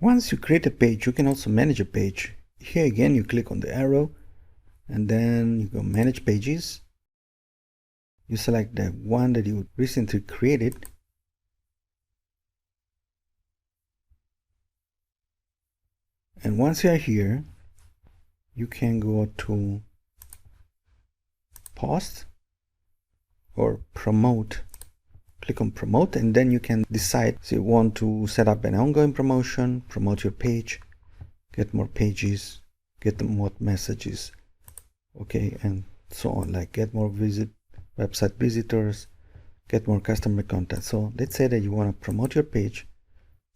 Once you create a page, you can also manage a page. Here again, you click on the arrow and then you go manage pages. You select the one that you recently created. And once you are here, you can go to post or promote. Click on promote, and then you can decide if you want to set up an ongoing promotion, promote your page, get more pages, get more messages, okay, and so on, like get more website visitors, get more customer contact. So let's say that you want to promote your page.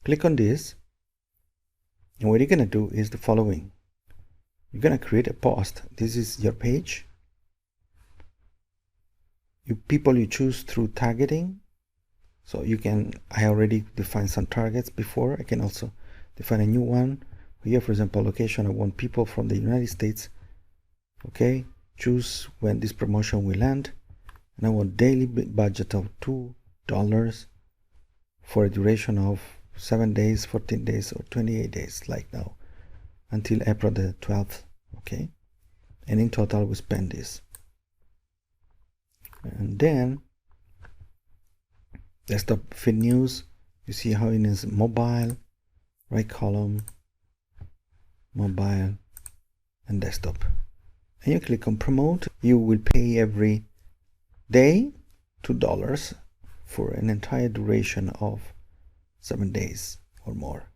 Click on this, and what you're going to do is the following. You're going to create a post. This is your page. People you choose through targeting. So you can, I already defined some targets before. I can also define a new one. Here, for example, location, I want people from the United States. Okay, choose when this promotion will end. And I want daily budget of $2 for a duration of 7 days, 14 days, or 28 days, like now, until April the 12th. Okay, and in total we spend this. And then desktop feed news, you see how it is mobile, right column, mobile, and desktop. And you click on promote. You will pay every day $2 for an entire duration of 7 days or more.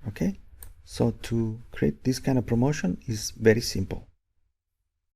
Okay, so to create this kind of promotion is very simple.